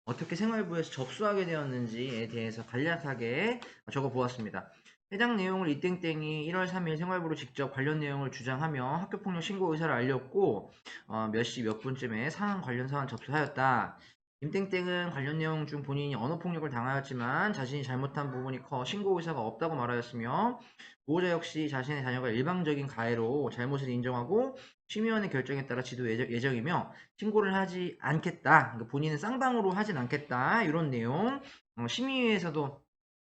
어떻게 생활부에서 접수하게 되었는지에 대해서 간략하게 적어보았습니다. 해당 내용을 이땡땡이 1월 3일 생활부로 직접 관련 내용을 주장하며 학교폭력 신고 의사를 알렸고 몇 시 몇 분쯤에 사안 관련 사안 접수하였다. 김땡땡은 관련 내용 중 본인이 언어폭력을 당하였지만 자신이 잘못한 부분이 커 신고 의사가 없다고 말하였으며 보호자 역시 자신의 자녀가 일방적인 가해로 잘못을 인정하고 심의원의 결정에 따라 지도 예정이며 신고를 하지 않겠다. 그러니까 본인은 쌍방으로 하진 않겠다. 이런 내용. 심의위에서도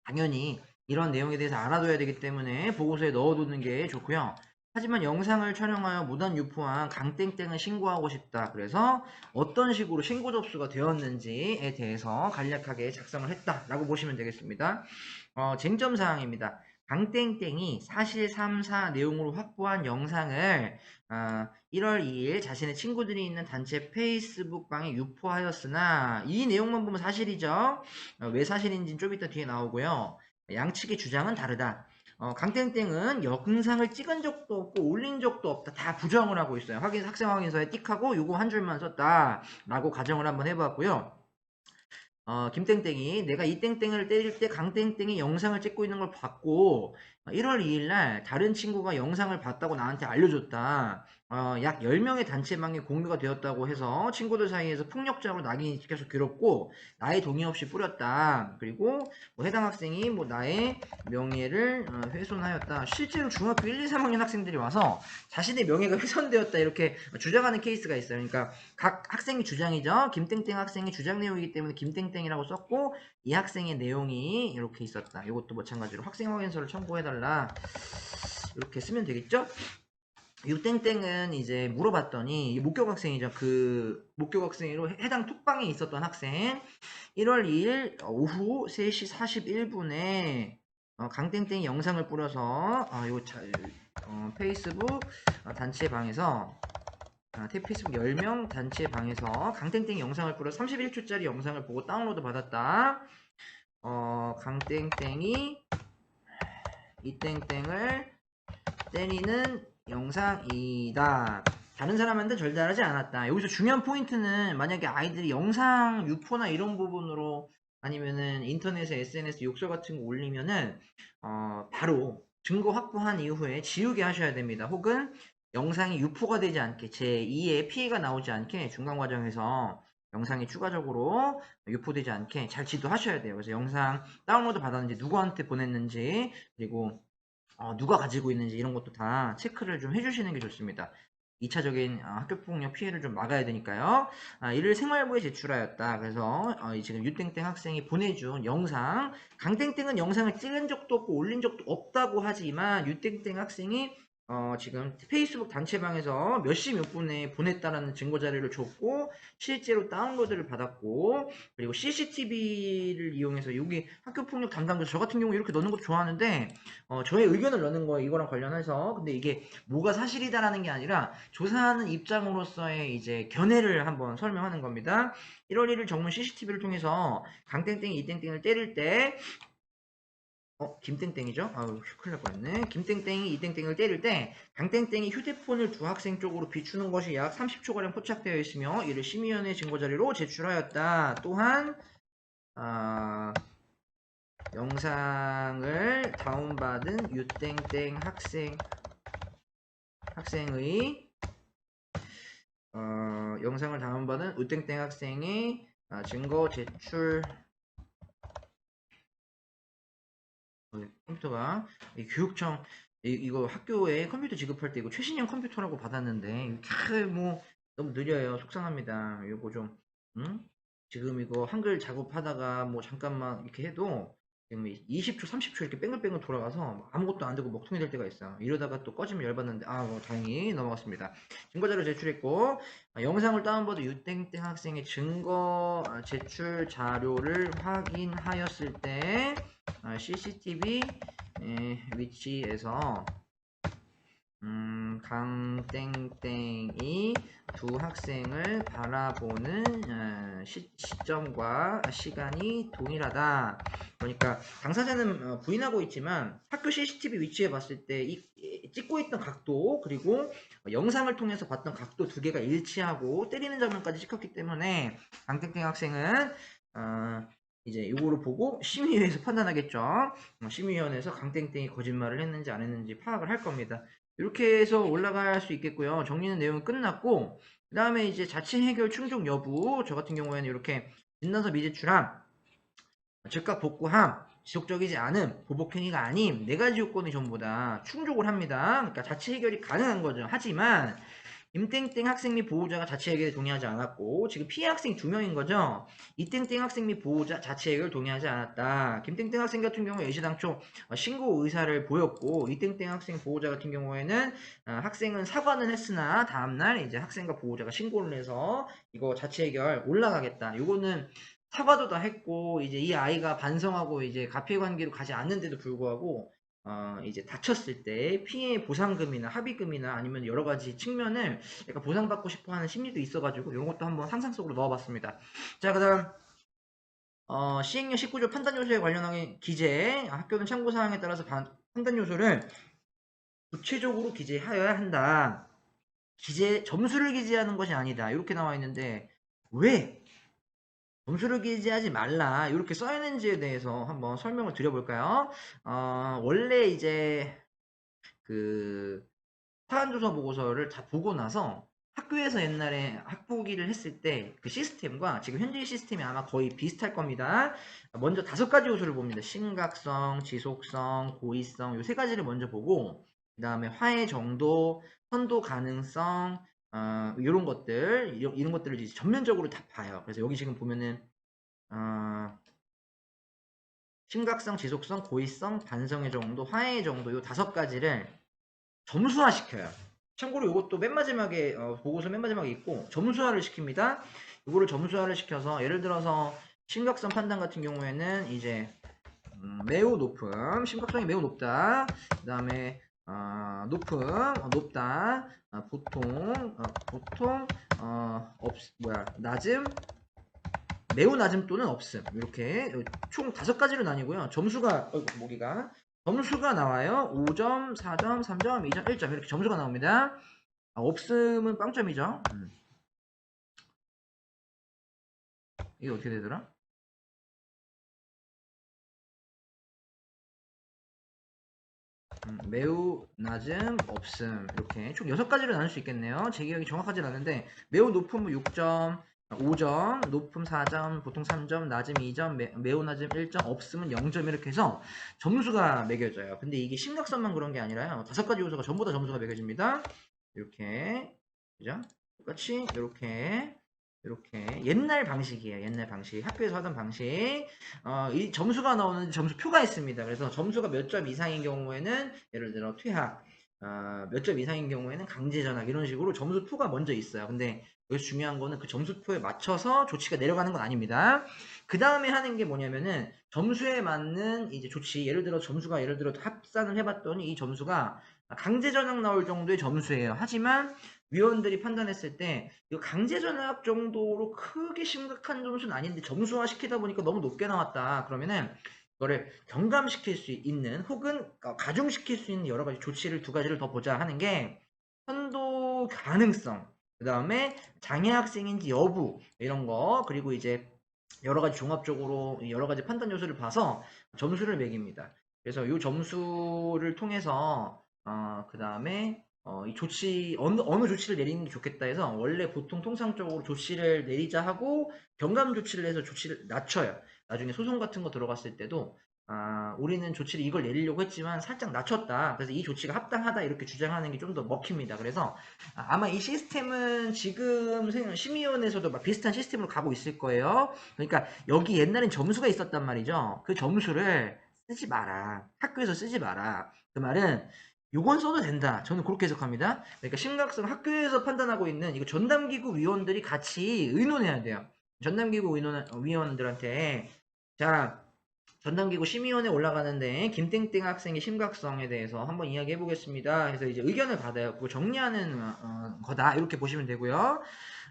당연히 이런 내용에 대해서 알아둬야 되기 때문에 보고서에 넣어두는 게 좋고요. 하지만 영상을 촬영하여 무단 유포한 강땡땡을 신고하고 싶다. 그래서 어떤 식으로 신고 접수가 되었는지에 대해서 간략하게 작성을 했다라고 보시면 되겠습니다. 쟁점 사항입니다. 강땡땡이 사실 3, 4 내용으로 확보한 영상을 1월 2일 자신의 친구들이 있는 단체 페이스북방에 유포하였으나 이 내용만 보면 사실이죠. 왜 사실인지는 좀 이따 뒤에 나오고요. 양측의 주장은 다르다. 강땡땡은 영상을 찍은 적도 없고 올린 적도 없다. 다 부정을 하고 있어요. 학생 확인서에 띡하고 요거 한 줄만 썼다. 라고 가정을 한번 해봤고요. 김땡땡이 내가 이 땡땡을 때릴 때 강땡땡이 영상을 찍고 있는 걸 봤고 1월 2일 날 다른 친구가 영상을 봤다고 나한테 알려줬다. 약 10명의 단체방에 공유가 되었다고 해서 친구들 사이에서 폭력적으로 낙인이 찍혀서 괴롭고 나의 동의 없이 뿌렸다. 그리고 뭐 해당 학생이 뭐 나의 명예를 훼손하였다. 실제로 중학교 1, 2, 3학년 학생들이 와서 자신의 명예가 훼손되었다 이렇게 주장하는 케이스가 있어요. 그러니까 각 학생의 주장이죠. 김땡땡 학생의 주장 내용이기 때문에 김땡땡이라고 썼고 이 학생의 내용이 이렇게 있었다. 이것도 마찬가지로 학생 확인서를 첨부해달라. 이렇게 쓰면 되겠죠? 유땡땡은 이제 물어봤더니 목격 학생이죠. 그 목격 학생으로 해당 톡방에 있었던 학생 1월 2일 오후 3시 41분에 강땡땡이 영상을 뿌려서 페이스북 단체 방에서 페이스북 10명 단체 방에서 강땡땡이 영상을 뿌려 31초짜리 영상을 보고 다운로드 받았다. 강땡땡이 이땡땡을 때리는 영상이다. 다른 사람한테 절대하지 않았다. 여기서 중요한 포인트는 만약에 아이들이 영상 유포나 이런 부분으로 아니면은 인터넷에 SNS 욕설 같은 거 올리면은 바로 증거 확보한 이후에 지우게 하셔야 됩니다. 혹은 영상이 유포가 되지 않게 제2의 피해가 나오지 않게 중간 과정에서 영상이 추가적으로 유포되지 않게 잘 지도하셔야 돼요. 그래서 영상 다운로드 받았는지 누구한테 보냈는지 그리고 누가 가지고 있는지 이런 것도 다 체크를 좀 해주시는 게 좋습니다. 2차적인 학교폭력 피해를 좀 막아야 되니까요. 이를 생활부에 제출하였다. 그래서 지금 유땡땡 학생이 보내준 영상, 강땡땡은 영상을 찍은 적도 없고 올린 적도 없다고 하지만 유땡땡 학생이 지금 페이스북 단체방에서 몇 시 몇 분에 보냈다라는 증거 자료를 줬고 실제로 다운로드를 받았고 그리고 CCTV를 이용해서 여기 학교폭력 담당자 저 같은 경우 이렇게 넣는 것도 좋아하는데 저의 의견을 넣는 거예요. 이거랑 관련해서. 근데 이게 뭐가 사실이다라는 게 아니라 조사하는 입장으로서의 이제 견해를 한번 설명하는 겁니다. 1월 1일 정문 CCTV를 통해서 강땡땡이 이땡땡을 때릴 때 김땡땡이죠? 아우, 큰일 날 뻔했네. 김땡땡이 이땡땡을 때릴 때 강땡땡이 휴대폰을 두 학생 쪽으로 비추는 것이 약 30초가량 포착되어 있으며 이를 심의위원회 증거자료로 제출하였다. 또한 영상을 다운받은 유땡땡 학생의 영상을 다운받은 우땡땡 학생의 증거 제출 컴퓨터가 교육청 이거 학교에 컴퓨터 지급할 때 이거 최신형 컴퓨터라고 받았는데 뭐 너무 느려요. 속상합니다. 이거 좀 지금 이거 한글 작업하다가 뭐 잠깐만 이렇게 해도 지금 20초, 30초 이렇게 뺑글뺑글 돌아가서 아무것도 안 되고 먹통이 될 때가 있어요. 이러다가 또 꺼지면 열받는데 뭐 다행히 넘어갔습니다. 증거자료 제출했고 영상을 다운받은 유땡땡 학생의 증거 제출 자료를 확인하였을 때 CCTV 위치에서 강땡땡이 두 학생을 바라보는 시점과 시간이 동일하다. 그러니까 당사자는 부인하고 있지만 학교 CCTV 위치에 봤을 때 찍고 있던 각도 그리고 영상을 통해서 봤던 각도 두 개가 일치하고 때리는 장면까지 찍혔기 때문에 강땡땡 학생은 이제 요거를 보고 심의위에서 판단하겠죠. 심의위원회에서 강땡땡이 거짓말을 했는지 안 했는지 파악을 할 겁니다. 이렇게 해서 올라갈 수 있겠고요. 정리는 내용은 끝났고, 그 다음에 이제 자체 해결 충족 여부, 저 같은 경우에는 이렇게 진단서 미제출함, 즉각 복구함, 지속적이지 않음, 보복행위가 아님, 네 가지 요건이 전부 다 충족을 합니다. 그러니까 자체 해결이 가능한 거죠. 하지만 임땡땡 학생 및 보호자가 자체 해결에 동의하지 않았고, 지금 피해 학생이 2명인 거죠. 이땡땡 학생 및 보호자 자체 해결 동의하지 않았다. 김땡땡 학생 같은 경우에 애시당초 신고 의사를 보였고, 이땡땡 학생 보호자 같은 경우에는 학생은 사과는 했으나 다음날 이제 학생과 보호자가 신고를 해서 이거 자체 해결 올라가겠다. 요거는 사과도 다 했고, 이제 이 아이가 반성하고 이제 가피해 관계로 가지 않는데도 불구하고 이제 다쳤을 때 피해 보상금이나 합의금이나 아니면 여러 가지 측면을 약간 보상받고 싶어 하는 심리도 있어가지고 이런 것도 한번 상상 속으로 넣어봤습니다. 자, 그 다음 시행령 19조 판단 요소에 관련한 기재, 학교는 참고 사항에 따라서 판단 요소를 구체적으로 기재하여야 한다. 점수를 기재하는 것이 아니다. 이렇게 나와 있는데 왜 점수를 기재하지 말라 이렇게 써있는지에 대해서 한번 설명을 드려볼까요? 원래 이제 그 사안조사 보고서를 다 보고 나서 학교에서 옛날에 학부기를 했을 때 그 시스템과 지금 현재 시스템이 아마 거의 비슷할 겁니다. 먼저 5가지 요소를 봅니다. 심각성, 지속성, 고의성 요 3가지를 먼저 보고 그 다음에 화해 정도, 선도 가능성 이런 것들 이런 것들을 이제 전면적으로 다 봐요. 그래서 여기 지금 보면은 심각성, 지속성, 고의성, 반성의 정도, 화해의 정도 요 5가지를 점수화시켜요. 참고로 이것도 맨 마지막에 보고서 맨 마지막에 있고 점수화를 시킵니다. 이거를 점수화를 시켜서 예를 들어서 심각성 판단 같은 경우에는 이제 매우 높음, 심각성이 매우 높다. 그 다음에 높음, 높다. 보통 낮음, 매우 낮음 또는 없음 이렇게 총 5가지로 나뉘고요. 점수가 나와요. 5점, 4점, 3점, 2점, 1점 이렇게 점수가 나옵니다. 없음은 빵점이죠. 이게 어떻게 되더라? 매우 낮음, 없음 이렇게 총 6가지로 나눌 수 있겠네요. 제 기억이 정확하진 않은데 매우 높음은 6점, 5점, 높음 4점, 보통 3점, 낮음 2점, 매우 낮음 1점, 없음은 0점 이렇게 해서 점수가 매겨져요. 근데 이게 심각성만 그런 게 아니라요. 5가지 요소가 전부 다 점수가 매겨집니다. 이렇게 그죠? 똑같이 이렇게 옛날 방식이에요. 옛날 방식 학교에서 하던 방식 이 점수가 나오는 점수표가 있습니다. 그래서 점수가 몇 점 이상인 경우에는 예를 들어 퇴학 몇 점 이상인 경우에는 강제 전학 이런 식으로 점수표가 먼저 있어요. 근데 여기서 중요한 거는 그 점수표에 맞춰서 조치가 내려가는 건 아닙니다. 그 다음에 하는 게 뭐냐면은 점수에 맞는 이제 조치 예를 들어 합산을 해봤더니 이 점수가 강제 전학 나올 정도의 점수예요. 하지만 위원들이 판단했을 때 이거 강제 전학 정도로 크게 심각한 점수는 아닌데 점수화 시키다 보니까 너무 높게 나왔다. 그러면은 이거를 경감시킬 수 있는 혹은 가중시킬 수 있는 여러 가지 조치를 2가지를 더 보자 하는 게 선도 가능성, 그 다음에 장애 학생인지 여부 이런 거 그리고 이제 여러 가지 종합적으로 여러 가지 판단 요소를 봐서 점수를 매깁니다. 그래서 이 점수를 통해서 그 다음에 이 조치 어느 조치를 내리는 게 좋겠다 해서 원래 보통 통상적으로 조치를 내리자 하고 경감 조치를 해서 조치를 낮춰요. 나중에 소송 같은 거 들어갔을 때도 우리는 조치를 이걸 내리려고 했지만 살짝 낮췄다. 그래서 이 조치가 합당하다 이렇게 주장하는 게 좀 더 먹힙니다. 그래서 아마 이 시스템은 지금 심의위원회에서도 막 비슷한 시스템으로 가고 있을 거예요. 그러니까 여기 옛날엔 점수가 있었단 말이죠. 그 점수를 쓰지 마라. 학교에서 쓰지 마라. 그 말은 요건 써도 된다. 저는 그렇게 해석합니다. 그러니까 심각성 학교에서 판단하고 있는 이거 전담기구 위원들이 같이 의논해야 돼요. 전담기구 위원들한테 자 전담기구 심의원에 올라가는데 김땡땡 학생의 심각성에 대해서 한번 이야기해 보겠습니다. 해서 이제 의견을 받아요. 그거 정리하는 거다 이렇게 보시면 되고요.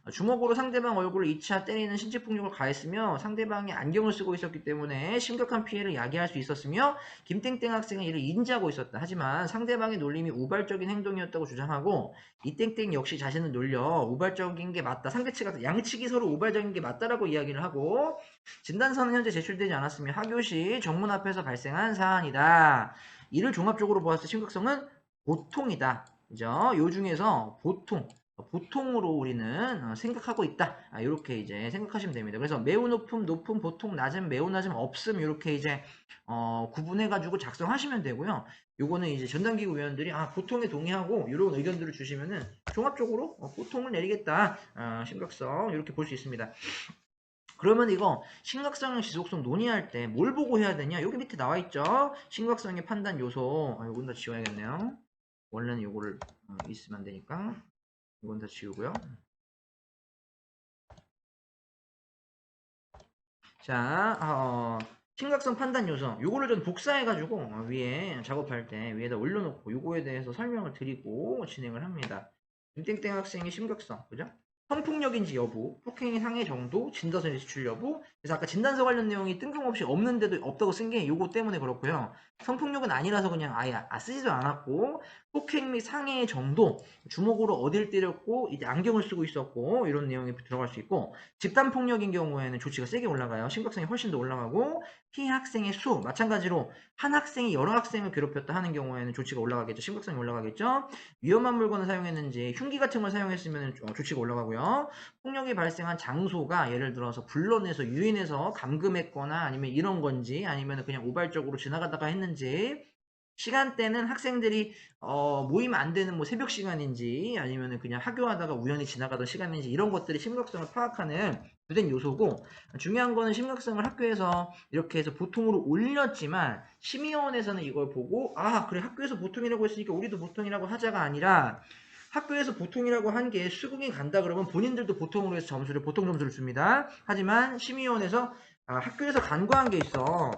주먹으로 상대방 얼굴을 2차 때리는 신체폭력을 가했으며 상대방이 안경을 쓰고 있었기 때문에 심각한 피해를 야기할 수 있었으며 김땡땡 학생은 이를 인지하고 있었다. 하지만 상대방의 놀림이 우발적인 행동이었다고 주장하고 이땡땡 역시 자신을 놀려 우발적인 게 맞다. 상대측가 양측이 서로 우발적인 게 맞다라고 이야기를 하고 진단서는 현재 제출되지 않았으며 하교시 정문 앞에서 발생한 사안이다. 이를 종합적으로 보았을 때 심각성은 보통이다. 그죠? 요 중에서 보통으로 우리는 생각하고 있다. 이렇게 이제 생각하시면 됩니다. 그래서 매우 높음, 높음, 보통, 낮음, 매우 낮음, 없음 이렇게 이제 구분해가지고 작성하시면 되고요. 요거는 이제 전담기구 위원들이 보통에 동의하고 이런 의견들을 주시면은 종합적으로 보통을 내리겠다. 심각성 이렇게 볼 수 있습니다. 그러면 이거 심각성, 지속성 논의할 때 뭘 보고 해야 되냐? 여기 밑에 나와 있죠. 심각성의 판단 요소. 요건 다 지워야겠네요. 원래는 요거를 있으면 안 되니까 이건 다 지우고요. 자, 심각성 판단 요소. 요거를 좀 복사해가지고 위에 작업할 때 위에다 올려놓고 요거에 대해서 설명을 드리고 진행을 합니다. 김땡땡 학생의 심각성, 그죠? 성폭력인지 여부, 폭행의 상해 정도, 진단서 제출 여부. 그래서 아까 진단서 관련 내용이 뜬금없이 없는데도 없다고 쓴 게 요거 때문에 그렇고요. 성폭력은 아니라서 그냥 아예 쓰지도 않았고, 폭행 및 상해의 정도, 주먹으로 어딜 때렸고 이제 안경을 쓰고 있었고 이런 내용이 들어갈 수 있고, 집단 폭력인 경우에는 조치가 세게 올라가요. 심각성이 훨씬 더 올라가고, 피해 학생의 수 마찬가지로 한 학생이 여러 학생을 괴롭혔다 하는 경우에는 조치가 올라가겠죠. 심각성이 올라가겠죠. 위험한 물건을 사용했는지 흉기 같은 걸 사용했으면 조치가 올라가고요. 폭력이 발생한 장소가 예를 들어서 불러내서 유인해서 감금했거나 아니면 이런 건지 아니면 그냥 우발적으로 지나가다가 했는지, 시간대는 학생들이 모이면 안 되는 뭐 새벽 시간인지 아니면 그냥 학교하다가 우연히 지나가던 시간인지 이런 것들이 심각성을 파악하는 주된 요소고, 중요한 거는 심각성을 학교에서 이렇게 해서 보통으로 올렸지만 심의원에서는 이걸 보고 그래 학교에서 보통이라고 했으니까 우리도 보통이라고 하자가 아니라, 학교에서 보통이라고 한 게 수긍이 간다 그러면 본인들도 보통으로 해서 보통 점수를 줍니다. 하지만 심의원에서 학교에서 간과한 게 있어.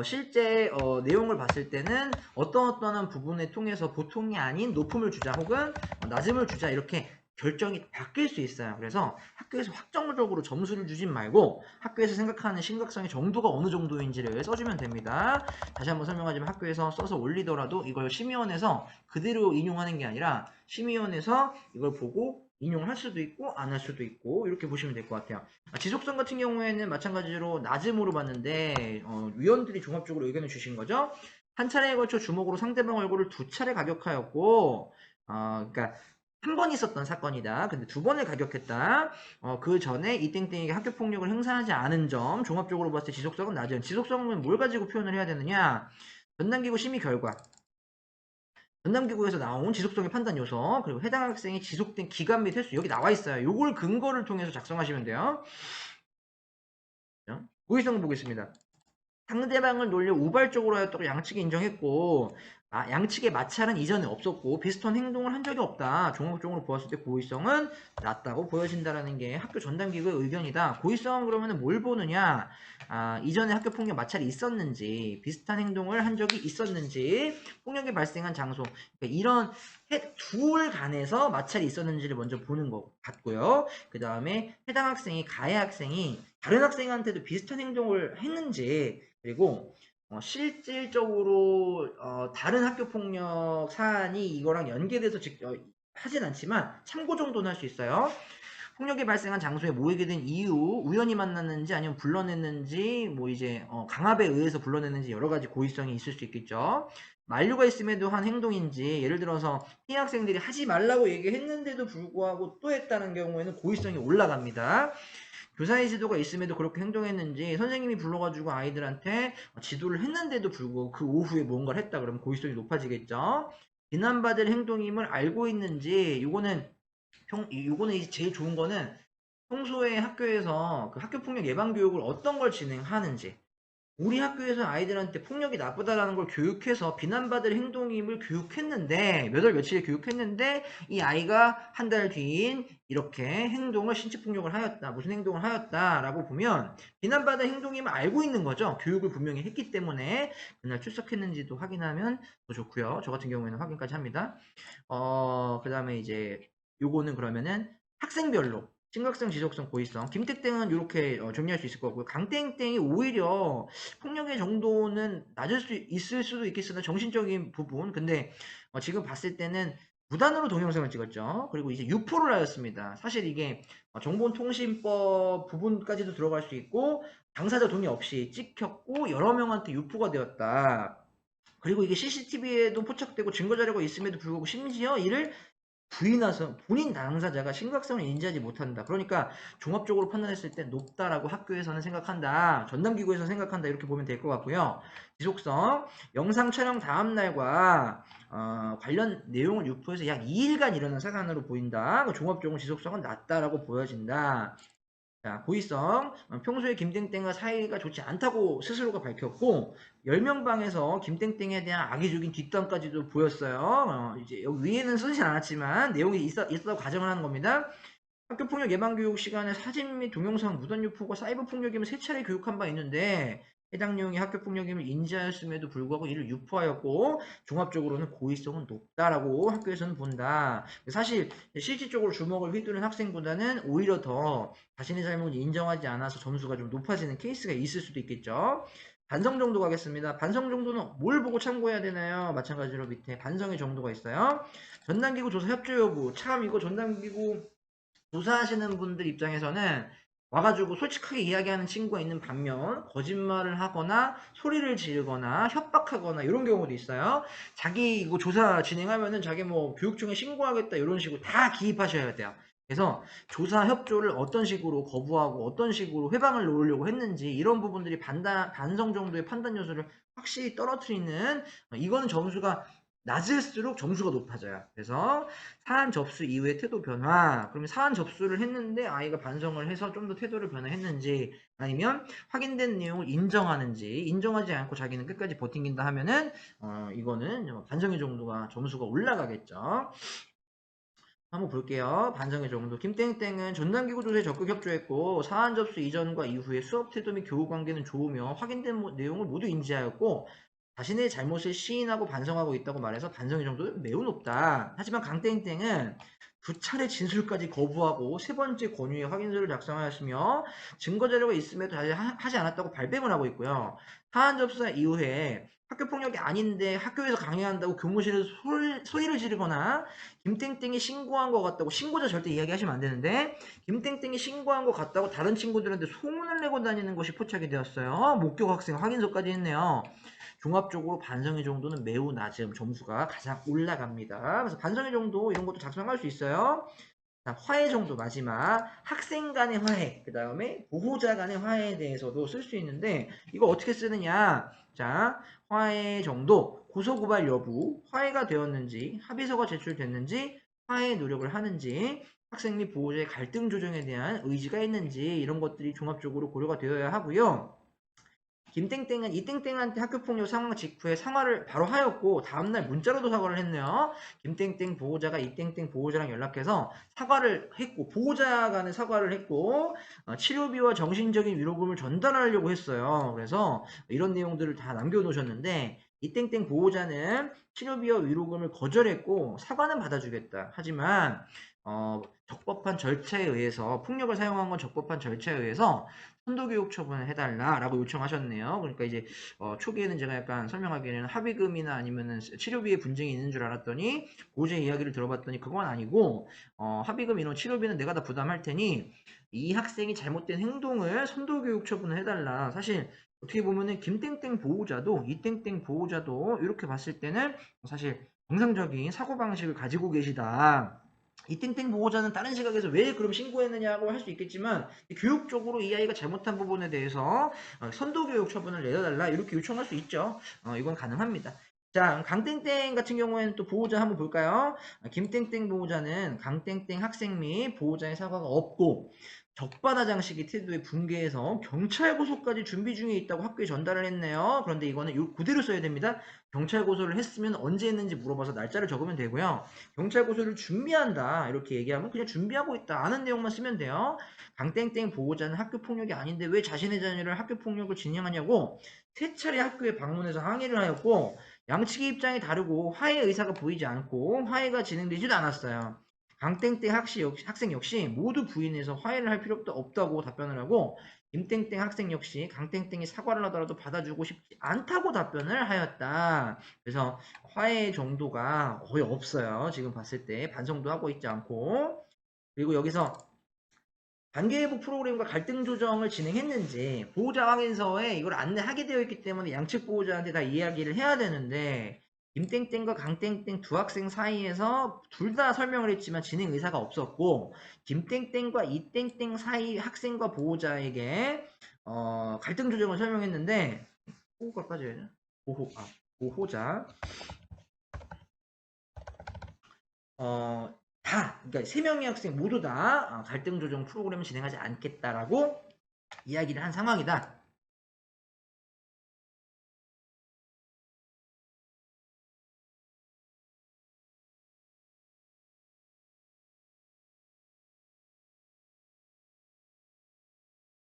실제 내용을 봤을 때는 어떤 부분에 통해서 보통이 아닌 높음을 주자 혹은 낮음을 주자 이렇게 결정이 바뀔 수 있어요. 그래서 학교에서 확정적으로 점수를 주진 말고 학교에서 생각하는 심각성의 정도가 어느 정도인지를 써주면 됩니다. 다시 한번 설명하지만 학교에서 써서 올리더라도 이걸 심의원에서 그대로 인용하는 게 아니라 심의원에서 이걸 보고 인용을 할 수도 있고 안 할 수도 있고 이렇게 보시면 될 것 같아요. 지속성 같은 경우에는 마찬가지로 낮음으로 봤는데 위원들이 종합적으로 의견을 주신 거죠. 한 차례에 걸쳐 주먹으로 상대방 얼굴을 2차례 가격하였고, 그러니까 한 번 있었던 사건이다. 근데 2번을 가격했다. 그 전에 이땡땡에게 학교폭력을 행사하지 않은 점, 종합적으로 봤을 때 지속성은 낮은. 지속성은 뭘 가지고 표현을 해야 되느냐? 전담기구 심의 결과, 전담기구에서 나온 지속성의 판단 요소, 그리고 해당 학생이 지속된 기간 및 횟수 여기 나와 있어요. 요걸 근거를 통해서 작성하시면 돼요. 고의성 보겠습니다. 상대방을 놀려 우발적으로 하였다고 양측이 인정했고, 양측의 마찰은 이전에 없었고 비슷한 행동을 한 적이 없다. 종합적으로 보았을 때 고의성은 낮다고 보여진다라는 게 학교 전담기구의 의견이다. 고의성은 그러면 뭘 보느냐? 이전에 학교 폭력 마찰이 있었는지, 비슷한 행동을 한 적이 있었는지, 폭력이 발생한 장소, 그러니까 이런 둘 간에서 마찰이 있었는지를 먼저 보는 것 같고요. 그 다음에 해당 학생이 가해 학생이 다른 학생한테도 비슷한 행동을 했는지, 그리고 실질적으로 다른 학교 폭력 사안이 이거랑 연계돼서 하진 않지만 참고 정도는 할 수 있어요. 폭력이 발생한 장소에 모이게 된 이유, 우연히 만났는지 아니면 불러냈는지, 뭐 이제 강압에 의해서 불러냈는지 여러 가지 고의성이 있을 수 있겠죠. 만류가 있음에도 한 행동인지, 예를 들어서 피해 학생들이 하지 말라고 얘기했는데도 불구하고 또 했다는 경우에는 고의성이 올라갑니다. 교사의 지도가 있음에도 그렇게 행동했는지, 선생님이 불러가지고 아이들한테 지도를 했는데도 불구하고 그 오후에 뭔가를 했다 그러면 고의성이 높아지겠죠. 비난받을 행동임을 알고 있는지, 요거는 이제 제일 좋은 거는 평소에 학교에서 그 학교폭력 예방교육을 어떤 걸 진행하는지, 우리 학교에서 아이들한테 폭력이 나쁘다라는 걸 교육해서 비난받을 행동임을 교육했는데, 몇 월 며칠에 교육했는데 이 아이가 한 달 뒤인 이렇게 행동을, 신체폭력을 하였다, 무슨 행동을 하였다라고 보면 비난받을 행동임을 알고 있는 거죠. 교육을 분명히 했기 때문에. 그날 출석했는지도 확인하면 더 좋고요. 저 같은 경우에는 확인까지 합니다. 그 다음에 이제 요거는 그러면은 학생별로 심각성, 지속성, 고의성. 김땡땡은 이렇게 정리할 수 있을 거고요. 강땡땡이 오히려 폭력의 정도는 낮을 수 있을 수도 있겠으나 정신적인 부분. 근데 지금 봤을 때는 무단으로 동영상을 찍었죠. 그리고 이제 유포를 하였습니다. 사실 이게 정보통신법 부분까지도 들어갈 수 있고 당사자 동의 없이 찍혔고 여러 명한테 유포가 되었다. 그리고 이게 CCTV에도 포착되고 증거 자료가 있음에도 불구하고 심지어 이를 부인해서 본인 당사자가 심각성을 인지하지 못한다. 그러니까 종합적으로 판단했을 때 높다라고 학교에서는 생각한다. 전담기구에서 생각한다. 이렇게 보면 될 것 같고요. 지속성, 영상 촬영 다음 날과 관련 내용을 유포해서 약 2일간 일어난 사건으로 보인다. 종합적으로 지속성은 낮다라고 보여진다. 자, 고의성. 평소에 김땡땡과 사이가 좋지 않다고 스스로가 밝혔고 10명 방에서 김땡땡에 대한 악의적인 뒷담까지도 보였어요. 이제 여기 위에는 쓰진 않았지만 내용이 있었다고 가정을 하는 겁니다. 학교폭력 예방교육 시간에 사진 및 동영상 무단 유포가 사이버 폭력임을 3차례 교육한 바 있는데 해당 내용이 학교폭력임을 인지하였음에도 불구하고 이를 유포하였고 종합적으로는 고의성은 높다라고 학교에서는 본다. 사실 실질적으로 주먹을 휘두른 학생보다는 오히려 더 자신의 잘못을 인정하지 않아서 점수가 좀 높아지는 케이스가 있을 수도 있겠죠. 반성 정도 가겠습니다. 반성 정도는 뭘 보고 참고해야 되나요? 마찬가지로 밑에 반성의 정도가 있어요. 전담기구 조사 협조 여부. 참 이거 전담기구 조사하시는 분들 입장에서는 와가지고 솔직하게 이야기하는 친구가 있는 반면 거짓말을 하거나 소리를 지르거나 협박하거나 이런 경우도 있어요. 자기 이거 조사 진행하면은 자기 뭐 교육청에 신고하겠다 이런 식으로 다 기입하셔야 돼요. 그래서 조사 협조를 어떤 식으로 거부하고 어떤 식으로 회방을 놓으려고 했는지 이런 부분들이 반성 정도의 판단 요소를 확실히 떨어뜨리는 이거는 점수가 낮을수록 점수가 높아져요. 그래서 사안 접수 이후의 태도 변화. 그러면 사안 접수를 했는데 아이가 반성을 해서 좀 더 태도를 변화했는지 아니면 확인된 내용을 인정하는지 인정하지 않고 자기는 끝까지 버틴다 하면은 이거는 반성의 정도가 점수가 올라가겠죠. 한번 볼게요. 반성의 정도. 김땡땡은 전담기구 조사에 적극 협조했고 사안 접수 이전과 이후에 수업 태도 및 교우 관계는 좋으며 확인된 내용을 모두 인지하였고 자신의 잘못을 시인하고 반성하고 있다고 말해서 반성의 정도는 매우 높다. 하지만 강땡땡은 2차례 진술까지 거부하고 3번째 권유의 확인서를 작성하였으며 증거 자료가 있음에도 하지 않았다고 발뺌을 하고 있고요. 사안 접수 이후에 학교폭력이 아닌데 학교에서 강요한다고 교무실에서 소리를 지르거나 김땡땡이 신고한 것 같다고 신고자 절대 이야기하시면 안 되는데 김땡땡이 신고한 것 같다고 다른 친구들한테 소문을 내고 다니는 것이 포착이 되었어요. 목격 학생 확인서까지 했네요. 종합적으로 반성의 정도는 매우 낮음 점수가 가장 올라갑니다. 그래서 반성의 정도 이런 것도 작성할 수 있어요. 자, 화해 정도 마지막 학생 간의 화해 그 다음에 보호자 간의 화해에 대해서도 쓸 수 있는데 이거 어떻게 쓰느냐 자 화해 정도 고소고발 여부 화해가 되었는지 합의서가 제출됐는지 화해 노력을 하는지 학생 및 보호자의 갈등 조정에 대한 의지가 있는지 이런 것들이 종합적으로 고려가 되어야 하고요. 김땡땡은 이땡땡한테 학교폭력 상황 직후에 사과를 바로 하였고 다음날 문자로도 사과를 했네요. 김땡땡 보호자가 이땡땡 보호자랑 연락해서 사과를 했고 보호자 간에 사과를 했고 치료비와 정신적인 위로금을 전달하려고 했어요. 그래서 이런 내용들을 다 남겨놓으셨는데 이땡땡 보호자는 치료비와 위로금을 거절했고 사과는 받아주겠다. 하지만 적법한 절차에 의해서 폭력을 사용한 건 적법한 절차에 의해서 선도교육 처분을 해달라라고 요청하셨네요. 그러니까 이제 초기에는 제가 약간 설명하기에는 합의금이나 아니면은 치료비에 분쟁이 있는 줄 알았더니 보호자 이야기를 들어봤더니 그건 아니고 합의금 이런 치료비는 내가 다 부담할 테니 이 학생이 잘못된 행동을 선도교육 처분을 해달라. 사실 어떻게 보면은 김땡땡 보호자도 이땡땡 보호자도 이렇게 봤을 때는 사실 정상적인 사고방식을 가지고 계시다. 이 땡땡 보호자는 다른 시각에서 왜 그럼 신고했느냐고 할 수 있겠지만 교육적으로 이 아이가 잘못한 부분에 대해서 선도교육 처분을 내려달라 이렇게 요청할 수 있죠. 이건 가능합니다. 자, 강땡땡 같은 경우에는 또 보호자 한번 볼까요? 김땡땡 보호자는 강땡땡 학생 및 보호자의 사과가 없고 적반하장식의 태도에 붕괴해서 경찰 고소까지 준비 중에 있다고 학교에 전달을 했네요. 그런데 이거는 그대로 써야 됩니다. 경찰 고소를 했으면 언제 했는지 물어봐서 날짜를 적으면 되고요. 경찰 고소를 준비한다 이렇게 얘기하면 그냥 준비하고 있다 아는 내용만 쓰면 돼요. 강땡땡 보호자는 학교폭력이 아닌데 왜 자신의 자녀를 학교폭력을 진행하냐고 3차례 학교에 방문해서 항의를 하였고 양측의 입장이 다르고 화해 의사가 보이지 않고 화해가 진행되지도 않았어요. 강땡땡 학생 역시 모두 부인해서 화해를 할 필요도 없다고 답변을 하고 김땡땡 학생 역시 강땡땡이 사과를 하더라도 받아주고 싶지 않다고 답변을 하였다. 그래서 화해 정도가 거의 없어요. 지금 봤을 때 반성도 하고 있지 않고 그리고 여기서 관계회복 프로그램과 갈등 조정을 진행했는지 보호자 확인서에 이걸 안내하게 되어 있기 때문에 양측 보호자한테 다 이야기를 해야 되는데 김땡땡과 강땡땡 두 학생 사이에서 둘 다 설명을 했지만 진행 의사가 없었고 김땡땡과 이땡땡 사이 학생과 보호자에게 갈등 조정을 설명했는데 보호가 빠져야죠. 보호자 그러니까 세 명의 학생 모두 다 갈등 조정 프로그램을 진행하지 않겠다라고 이야기를 한 상황이다.